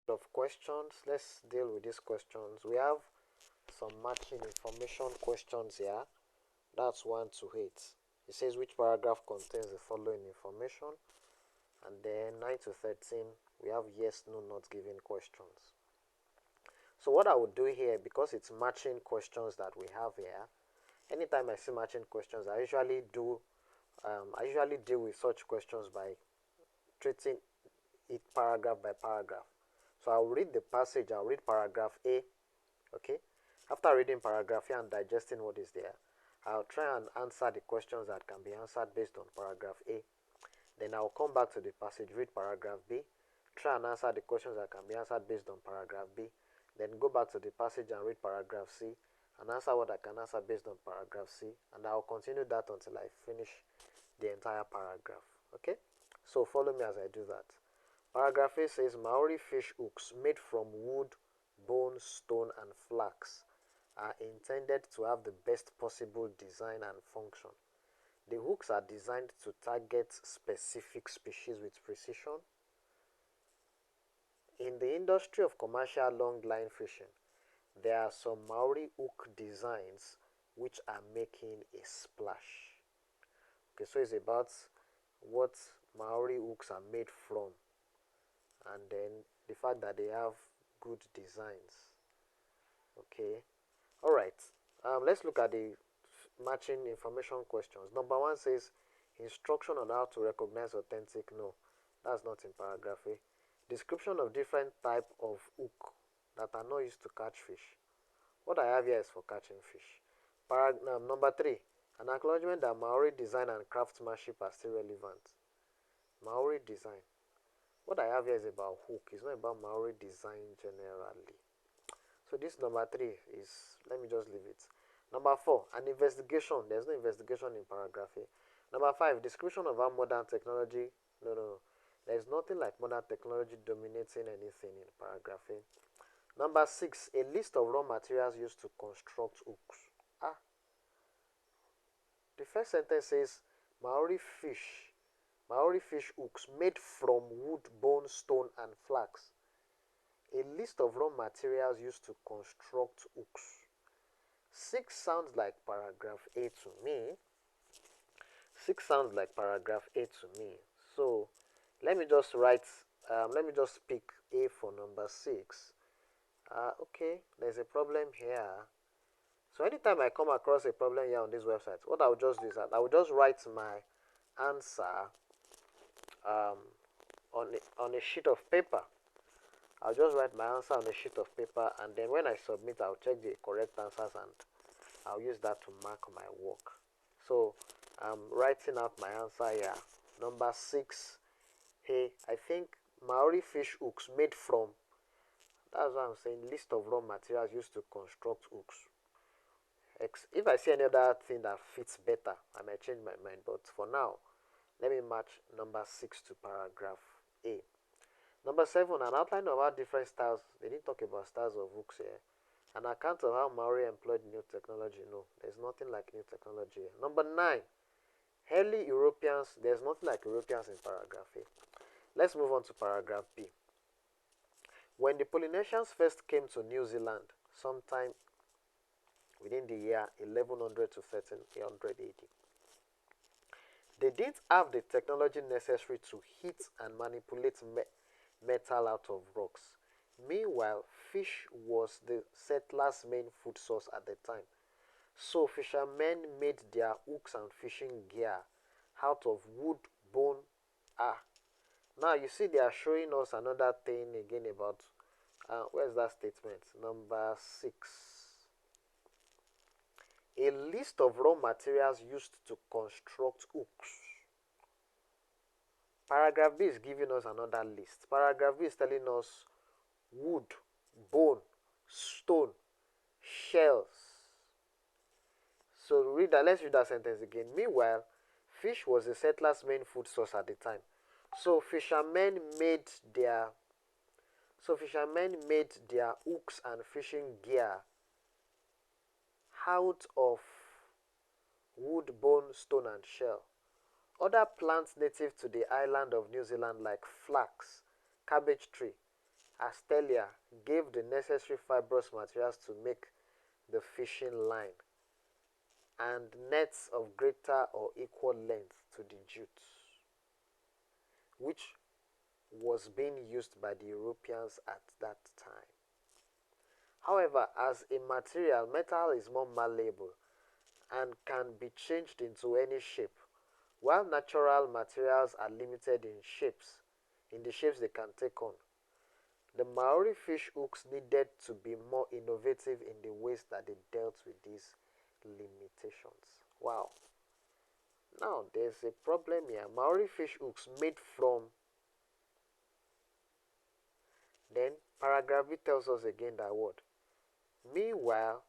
of questions. Let's deal with these questions. We have some matching information questions here. That's 1 to 8. It says which paragraph contains the following information. And then 9 to 13, we have yes, no, not given questions. So what I would do here, because it's matching questions that we have here, anytime I see matching questions, I usually deal with such questions by treating it paragraph by paragraph. So I'll read the passage, I'll read paragraph A, okay? After reading paragraph A and digesting what is there, I'll try and answer the questions that can be answered based on paragraph A. Then I'll come back to the passage, read paragraph B, try and answer the questions that can be answered based on paragraph B. Then go back to the passage and read paragraph C and answer what I can answer based on paragraph C. And I'll continue that until I finish the entire paragraph. Okay? So follow me as I do that. Paragraph A says Maori fish hooks made from wood, bone, stone, and flax are intended to have the best possible design and function. The hooks are designed to target specific species with precision. In the industry of commercial long-line fishing, there are some Maori hook designs which are making a splash. Okay, so it's about what Maori hooks are made from, and then the fact that they have good designs. Okay, all right. Let's look at the matching information questions. Number 1 says instruction on how to recognize authentic. No, that's not in paragraph A. Description of different type of hook that are not used to catch fish. What I have here is for catching fish. Number 3, an acknowledgement that Maori design and craftsmanship are still relevant. Maori design. What I have here is about hook. It's not about Maori design generally. So this number 3 is, let me just leave it. Number 4, an investigation. There's no investigation in paragraph A. Number 5, description of how modern technology. No. There's nothing like modern technology dominating anything in paragraph A. Number 6, a list of raw materials used to construct hooks. The first sentence says Maori fish hooks made from wood, bone, stone, and flax. A list of raw materials used to construct hooks. 6 sounds like paragraph A to me. 6 sounds like paragraph A to me. So let me just pick A for number 6. Okay, there's a problem here. So anytime I come across a problem here on this website, what I'll just do is that I will just write my answer on a sheet of paper. I'll just write my answer on a sheet of paper, and then when I submit, I'll check the correct answers and I'll use that to mark my work. So I'm writing out my answer here. Number 6, hey, I think Maori fish hooks made from, that's what I'm saying, list of raw materials used to construct hooks. If I see any other thing that fits better, I might change my mind. But for now, let me match number 6 to paragraph A. Number 7, an outline of how different styles, they didn't talk about styles of hooks here. An account of how Maori employed new technology. No, there's nothing like new technology here. Number 9, early Europeans, there's nothing like Europeans in paragraph A. Let's move on to paragraph B. When the Polynesians first came to New Zealand, sometime within the year 1100 to 1300 AD, they didn't have the technology necessary to heat and manipulate metal out of rocks. Meanwhile, fish was the settlers' main food source at the time. So fishermen made their hooks and fishing gear out of wood, bone. Now you see they are showing us another thing again about, where's that statement? Number 6. A list of raw materials used to construct hooks. Paragraph B is giving us another list. Paragraph B is telling us wood, bone, stone, shells. So let's read that sentence again. Meanwhile, fish was the settlers' main food source at the time. So fishermen made their hooks and fishing gear out of wood, bone, stone, and shell. Other plants native to the island of New Zealand like flax, cabbage tree, Astelia gave the necessary fibrous materials to make the fishing line and nets of greater or equal length to the jute, which was being used by the Europeans at that time. However, as a material, metal is more malleable and can be changed into any shape, while natural materials are limited in the shapes they can take on. The Maori fish hooks needed to be more innovative in the ways that they dealt with these limitations. Wow. Now, there's a problem here. Maori fish hooks made from. Then, paragraph B tells us again that what? Meanwhile,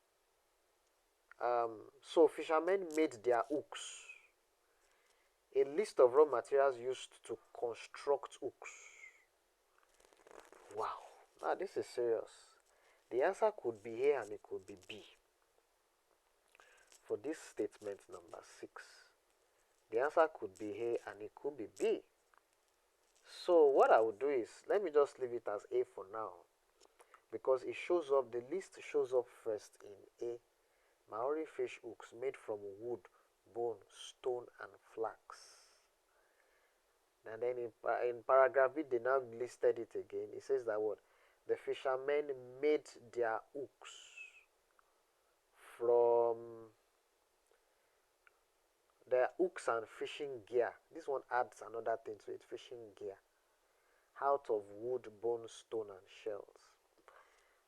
so fishermen made their hooks. A list of raw materials used to construct hooks. Wow. Now, this is serious. The answer could be A and it could be B. For this statement number 6, the answer could be A and it could be B. So what I would do is, let me just leave it as A for now, because it shows up, the list shows up first in A. Maori fish hooks made from wood, bone, stone, and flax. And then in paragraph B, they now listed it again. It says that what? The fishermen made their hooks from their hooks and fishing gear. This one adds another thing to it, fishing gear. Out of wood, bone, stone, and shells.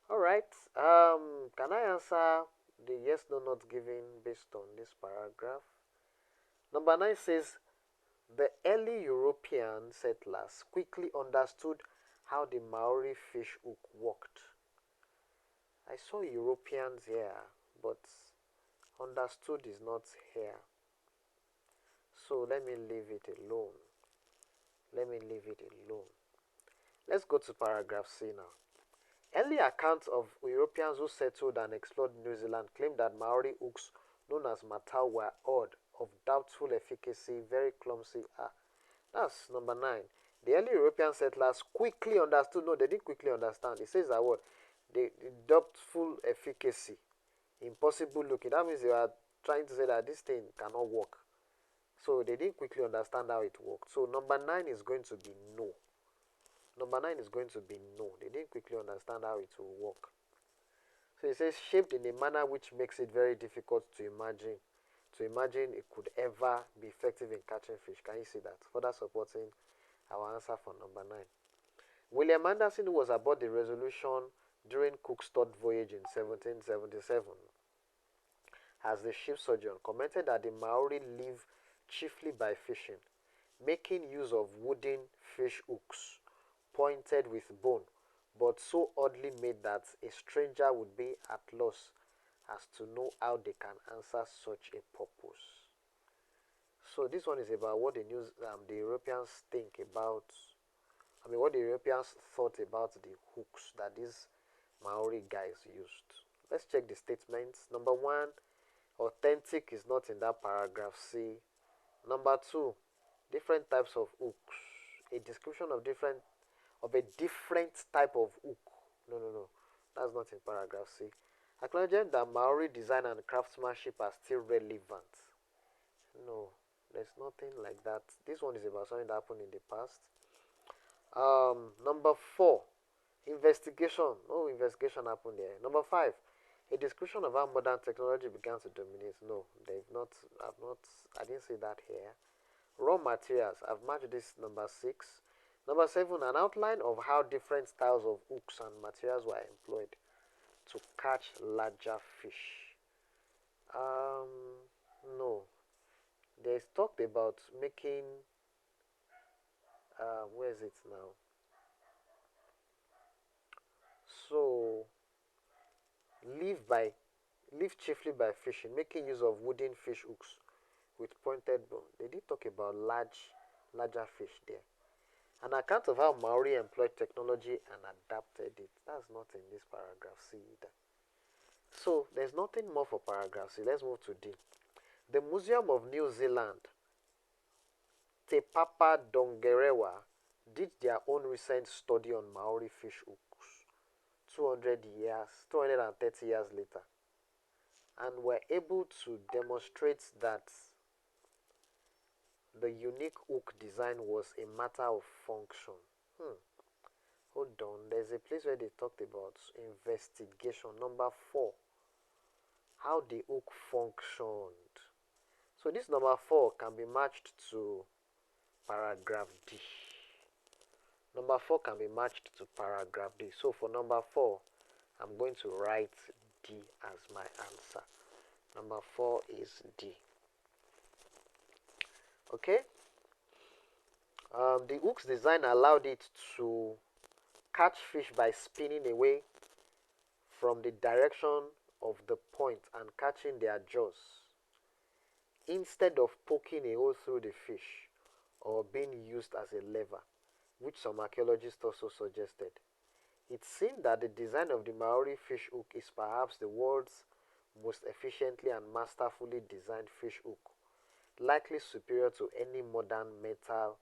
Alright, can I answer the yes, no, not given based on this paragraph? Number 9 says, the early European settlers quickly understood how the Maori fish hook worked. I saw Europeans here, but understood is not here. So let me leave it alone. Let me leave it alone. Let's go to paragraph C now. Early accounts of Europeans who settled and explored New Zealand claimed that Maori hooks, known as matau, were odd, of doubtful efficacy, very clumsy. That's number 9. The early European settlers quickly understood. No, they didn't quickly understand. It says that what? The doubtful efficacy, impossible looking. That means they are trying to say that this thing cannot work. So they didn't quickly understand how it worked. So number 9 is going to be no. Number 9 is going to be no. They didn't quickly understand how it will work. So it says shaped in a manner which makes it very difficult to imagine. To imagine it could ever be effective in catching fish. Can you see that? Further supporting our answer for number 9. William Anderson, who was aboard the Resolution during Cook's third voyage in 1777, as the ship's surgeon, commented that the Maori live chiefly by fishing, making use of wooden fish hooks pointed with bone, but so oddly made that a stranger would be at loss as to know how they can answer such a purpose. So this one is about what the Europeans think about. What the Europeans thought about the hooks that these Maori guys used. Let's check the statements. Number 1, authentic is not in that paragraph C. Number 2, different types of hooks. A description of a different type of hook. No. That's not in paragraph C. Acknowledging that Maori design and craftsmanship are still relevant. No, there's nothing like that. This one is about something that happened in the past. Number 4, investigation. No investigation happened there. Number 5, a description of how modern technology began to dominate. No, I didn't see that here. Raw materials. I've matched this number 6. Number 7, an outline of how different styles of hooks and materials were employed to catch larger fish. No. There's talked about making, where is it now? So, live chiefly by fishing, making use of wooden fish hooks with pointed bone. They did talk about larger fish there. An account of how Maori employed technology and adapted it. That's not in this paragraph C either. So there's nothing more for paragraph C. Let's move to D. The Museum of New Zealand, Te Papa Dongerewa, did their own recent study on Maori fish hooks. 200 years, 230 years later, and were able to demonstrate that the unique hook design was a matter of function. Hmm. Hold on, there's a place where they talked about investigation. Number 4, how the hook functioned. So this number 4 can be matched to paragraph D. Number 4 can be matched to paragraph D. So for number 4, I'm going to write D as my answer. Number 4 is D. Okay? The hook's design allowed it to catch fish by spinning away from the direction of the point and catching their jaws instead of poking a hole through the fish or being used as a lever, which some archaeologists also suggested. It seemed that the design of the Maori fish hook is perhaps the world's most efficiently and masterfully designed fish hook, likely superior to any modern metal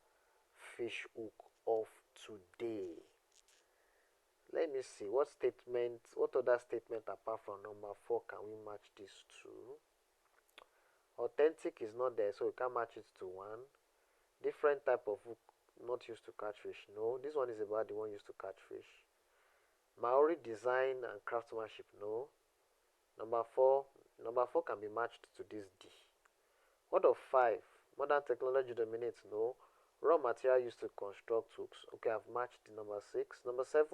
fish hook of today. Let me see, what other statement apart from number 4 can we match this to? Authentic is not there, so we can't match it to 1. Different type of hook not used to catch fish. No, this one is about the one used to catch fish. Maori design and craftsmanship. No. Number four can be matched to this D. What of 5? Modern technology dominates. No. Raw material used to construct hooks. Okay, I've matched the number 6. Number 7,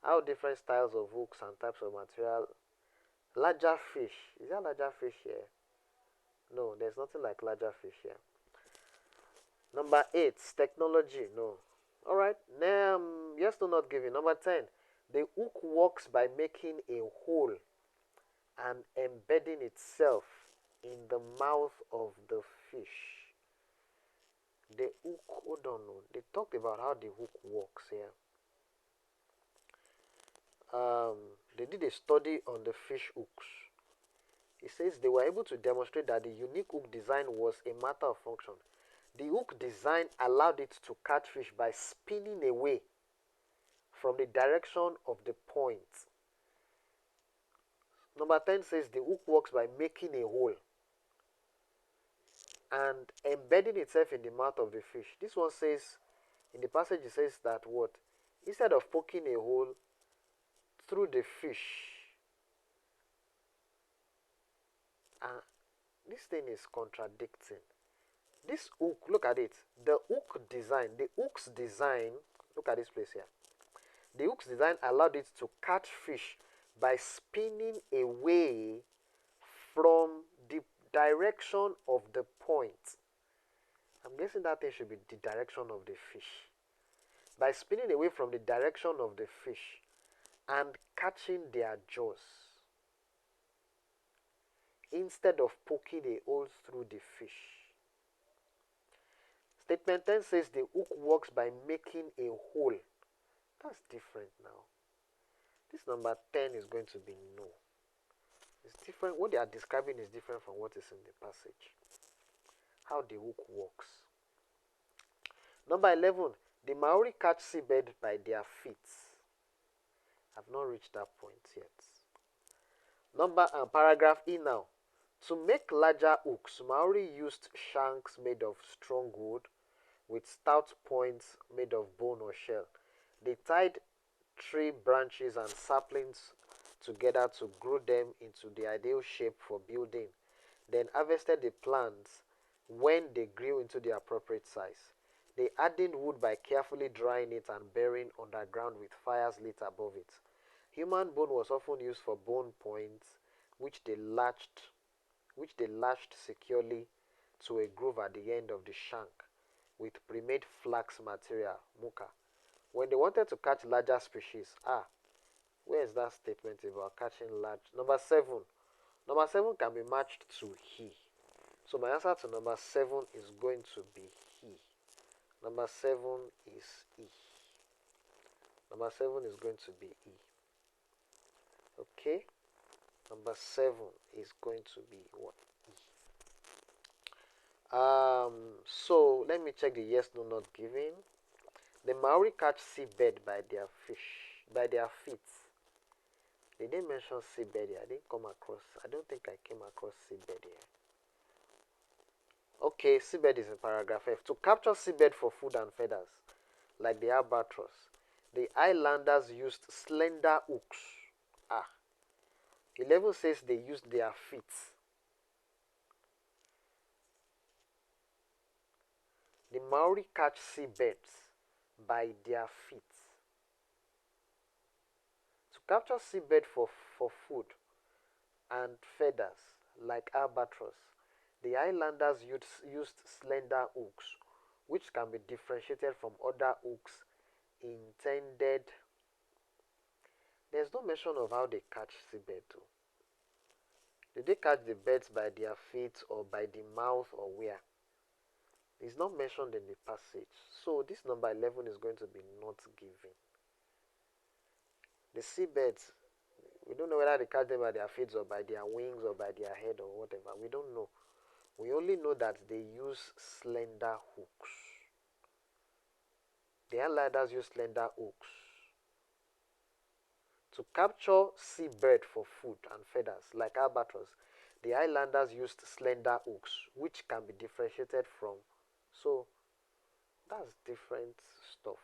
how different styles of hooks and types of material. Larger fish. Is there larger fish here? No, there's nothing like larger fish here. Number 8, technology. No. Alright, yes, no, not given. Number 10, the hook works by making a hole and embedding itself in the mouth of the fish. The hook, hold on, no. They talked about how the hook works here. They did a study on the fish hooks. It says they were able to demonstrate that the unique hook design was a matter of function. The hook design allowed it to catch fish by spinning away from the direction of the point. Number 10 says the hook works by making a hole and embedding itself in the mouth of the fish. This one says, in the passage it says that what? Instead of poking a hole through the fish, this thing is contradicting. This hook, look at it. The hook's design, look at this place here. The hook's design allowed it to catch fish by spinning away from the direction of the point. I'm guessing that thing should be the direction of the fish. By spinning away from the direction of the fish and catching their jaws instead of poking a hole through the fish. Statement 10 says the hook works by making a hole. That's different now. This number 10 is going to be no. It's different. What they are describing is different from what is in the passage. How the hook works. Number 11. The Maori catch seabed by their feet. I've not reached that point yet. Paragraph E now. To make larger hooks, Maori used shanks made of strong wood with stout points made of bone or shell. They tied tree branches and saplings together to grow them into the ideal shape for building, then harvested the plants when they grew into the appropriate size. They hardened wood by carefully drying it and burying underground with fires lit above it. Human bone was often used for bone points, which they lashed securely to a groove at the end of the shank with pre-made flax material, muka. When they wanted to catch larger species, where is that statement about catching large? Number 7. Number 7 can be matched to he. So my answer to number 7 is going to be he. Number 7 is E. Number 7 is going to be E. Okay? Number 7 is going to be what? So let me check the yes, no, not given. The Maori catch seabed by their feet. They didn't mention seabed here. I didn't come across. I don't think I came across seabed here. Okay, seabed is in paragraph F. To capture seabed for food and feathers, like the albatross, the islanders used slender hooks. Ah, 11 says they used their feet. The Maori catch seabirds by their feet. To capture seabed for food and feathers, like albatross, the islanders used slender hooks, which can be differentiated from other hooks intended. There's no mention of how they catch seabed too. Did they catch the birds by their feet or by the mouth or where? It's not mentioned in the passage. So this number 11 is going to be not given. The seabirds, we don't know whether they catch them by their feet or by their wings or by their head or whatever. We don't know. We only know that they use slender hooks. The islanders use slender hooks. To capture seabird for food and feathers, like albatross, the islanders used slender hooks, which can be differentiated from. So, that's different stuff.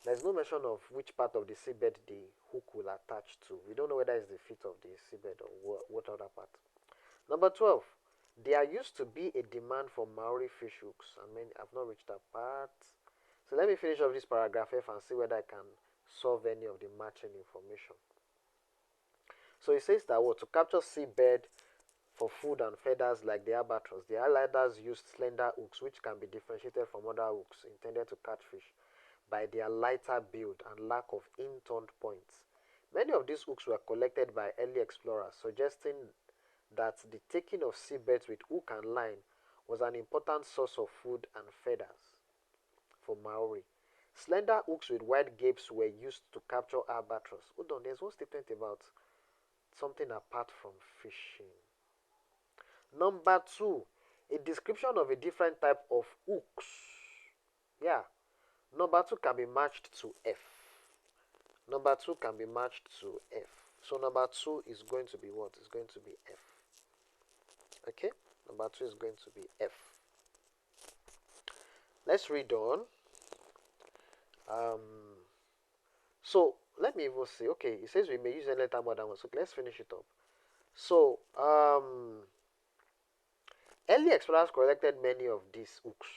There's no mention of which part of the seabed the hook will attach to. We don't know whether it's the feet of the seabed or what other part. Number 12. There used to be a demand for Maori fish hooks. I mean, I've not reached that part. So let me finish off this paragraph F and see whether I can solve any of the matching information. So it says that what to capture seabed for food and feathers like the albatross, the islanders used slender hooks which can be differentiated from other hooks intended to catch fish by their lighter build and lack of in-turned points. Many of these hooks were collected by early explorers, suggesting that the taking of seabirds with hook and line was an important source of food and feathers for Maori. Slender hooks with wide gapes were used to capture albatross. Hold on, there's one statement about something apart from fishing. Number 2, a description of a different type of hooks. Yeah, number 2 can be matched to F. Number 2 can be matched to F. So number 2 is going to be what? It's going to be F. Okay? Number 2 is going to be F. Let's read on. So let me even see. Okay, it says we may use any letter more than one. So let's finish it up. So early explorers collected many of these hooks,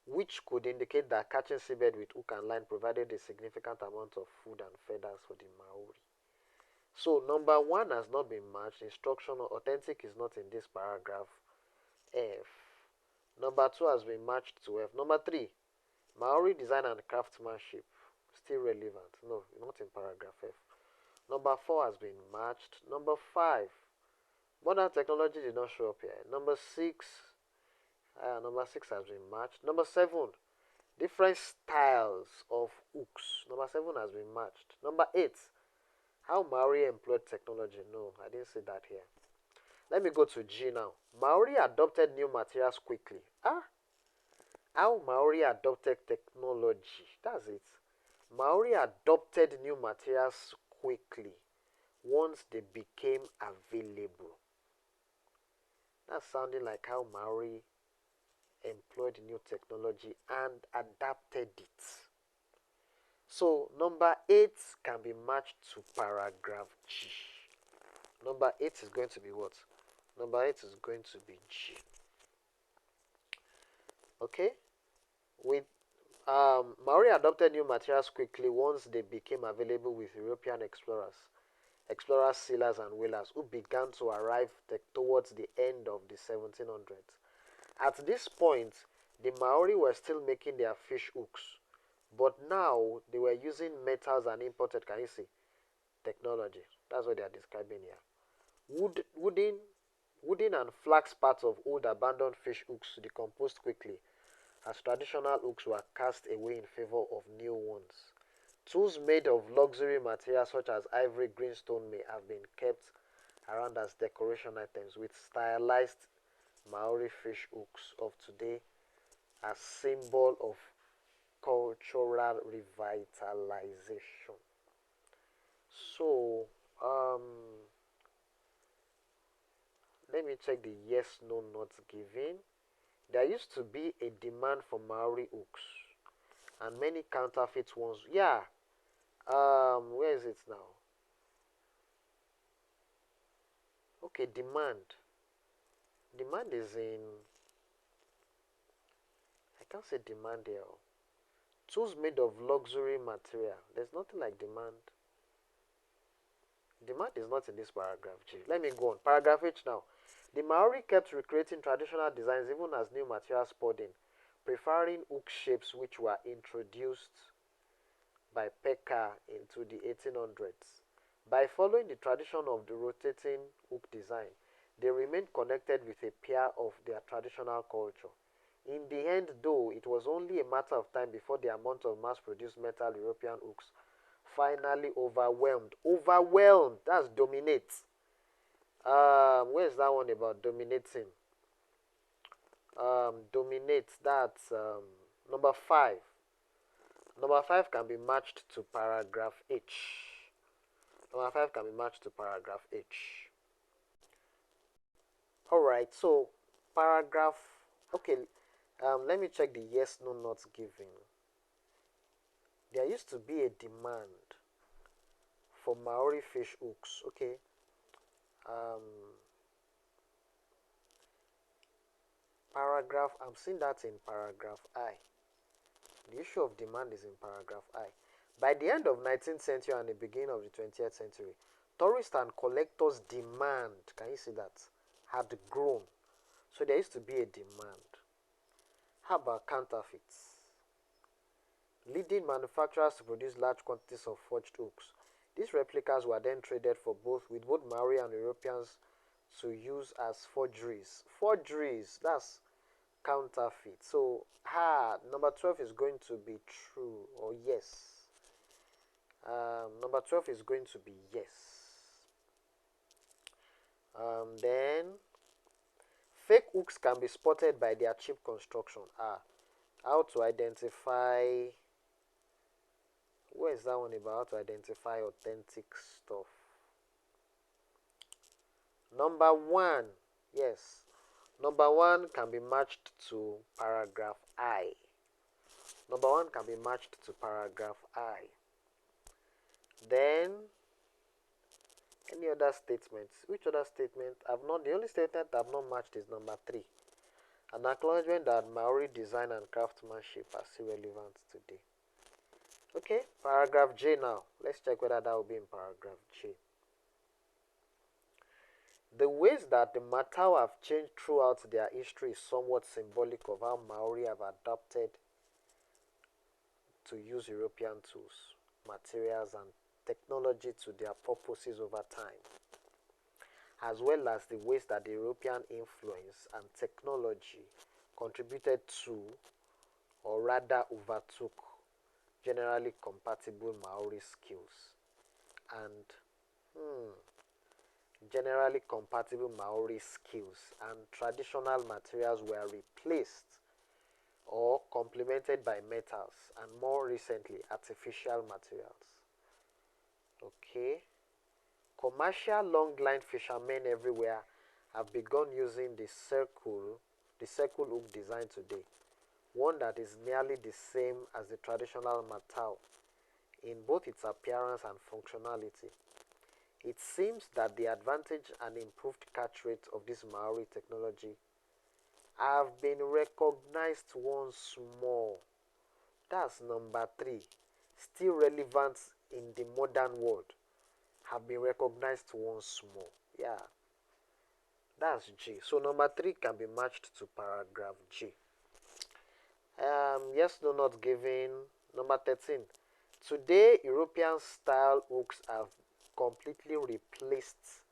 which could indicate that catching seabed with hook and line provided a significant amount of food and feathers for the Maori. So number 1 has not been matched. Instruction or authentic is not in this paragraph F. Number 2 has been matched to F. Number 3, Maori design and craftsmanship, still relevant. No, not in paragraph F. Number 4 has been matched. Number 5, modern technology did not show up here. Number 6 has been matched. Number 7, different styles of hooks. Number 7 has been matched. Number 8, how Maori employed technology. No, I didn't see that here. Let me go to G now. Maori adopted new materials quickly. How Maori adopted technology. That's it. Maori adopted new materials quickly once they became available. That's sounding like how Maori employed new technology and adapted it. So number 8 can be matched to paragraph G. Number 8 is going to be what? Number 8 is going to be G. Okay? With Maori adopted new materials quickly once they became available with European explorers, sailors, and whalers who began to arrive towards the end of the 1700s. At this point, the Maori were still making their fish hooks, but now they were using metals and imported, can you see, technology. That's what they are describing here. Wooden and flax parts of old abandoned fish hooks decomposed quickly as traditional hooks were cast away in favor of new ones. Tools made of luxury materials such as ivory greenstone may have been kept around as decoration items, with stylized Maori fish hooks of today as symbol of cultural revitalization. So me check the yes, no, not given. There used to be a demand for Maori hooks and many counterfeit ones. Yeah. Where is it now? Okay, demand. Demand is in. I can't say demand here. Tools made of luxury material. There's nothing like demand. Demand is not in this paragraph, G. Let me go on. Paragraph H now. The Maori kept recreating traditional designs even as new materials poured in, preferring hook shapes which were introduced by Pekka into the 1800s. By following the tradition of the rotating hook design, they remained connected with a pair of their traditional culture. In the end, though, it was only a matter of time before the amount of mass-produced metal European hooks finally overwhelmed. Overwhelmed. That's dominate. Where's that one about dominating? Dominate. That's number five. Number five can be matched to paragraph H. Number five can be matched to paragraph H. Alright, so paragraph. Okay, let me check the yes, no, not given. There used to be a demand for Maori fish hooks. Okay. Um, Paragraph. I'm seeing that in paragraph I. The issue of demand is in paragraph I. By the end of 19th century and the beginning of the 20th century, tourist and collectors' demand, can you see that, had grown. So there used to be a demand. How about counterfeits? Leading manufacturers to produce large quantities of forged hooks. These replicas were then traded for with both Maori and Europeans to use as forgeries. Forgeries, that's counterfeit. So, number 12 is going to be true or yes. Number 12 is going to be yes. Then, fake hooks can be spotted by their cheap construction. How to identify. Where is that one about? How to identify authentic stuff? Number one, yes. Number one can be matched to paragraph I. Number one can be matched to paragraph I. Then, any other statements? Which other statement? The only statement I've not matched is number 3. An acknowledgement that Maori design and craftsmanship are still relevant today. Okay, paragraph J now. Let's check whether that will be in paragraph J. The ways that the Matau have changed throughout their history is somewhat symbolic of how Maori have adapted to use European tools, materials, and technology to their purposes over time, as well as the ways that the European influence and technology contributed to, or rather overtook, generally compatible Maori skills and generally compatible Maori skills and traditional materials were replaced or complemented by metals and more recently artificial materials. Okay. Commercial long-line fishermen everywhere have begun using the circle hook design today, one that is nearly the same as the traditional matao in both its appearance and functionality. It seems that the advantage and improved catch rate of this Maori technology have been recognized once more. That's number 3. Still relevant in the modern world. Have been recognized once more. Yeah. That's G. So number 3 can be matched to paragraph G. Yes, no, not given. Number 13. Today, European style hooks have completely replaced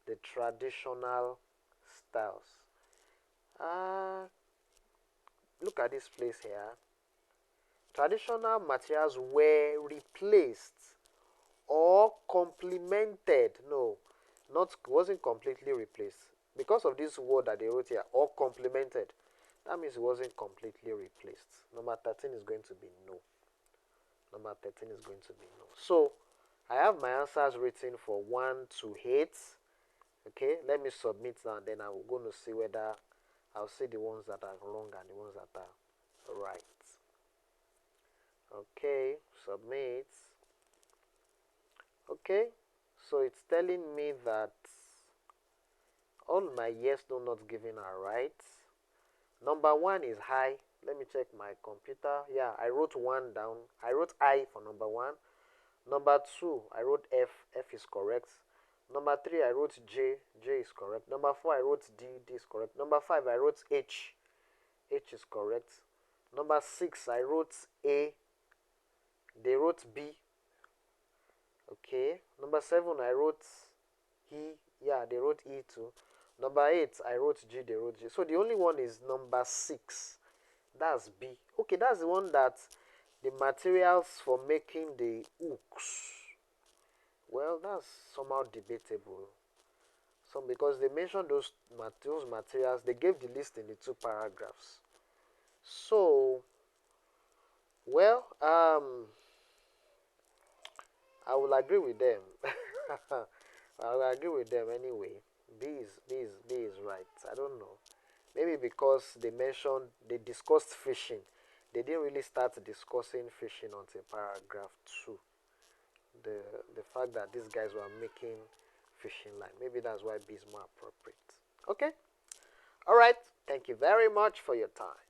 the traditional styles. Look at this place here. Traditional materials were replaced or complemented. No, wasn't completely replaced. Because of this word that they wrote here, or complemented, that means it wasn't completely replaced. Number 13 is going to be no. Number 13 is going to be no. So, I have my answers written for 1 to 8. Okay, let me submit now, then I'm going to see whether I'll see the ones that are wrong and the ones that are right. Okay, submit. Okay, so it's telling me that all my yes, no, not given are right. Number one is high. Let me check my computer. Yeah, I wrote one down. I wrote I for number one. Number two, I wrote F. F is correct. Number three, I wrote J. J is correct. Number four, I wrote D. D is correct. Number five, I wrote H. H is correct. Number six, I wrote A. They wrote B. Okay. Number seven, I wrote E. Yeah, they wrote E too. Number eight, I wrote G. They wrote G. So the only one is number six. That's B. Okay, that's the one that the materials for making the hooks. Well, that's somehow debatable. So because they mentioned those materials, they gave the list in the two paragraphs. So, well, I will agree with them. I will agree with them anyway. B is right. I don't know. Maybe because they discussed fishing. They didn't really start discussing fishing until paragraph 2. The the fact that these guys were making fishing line. Maybe that's why B is more appropriate. Okay? Alright. Thank you very much for your time.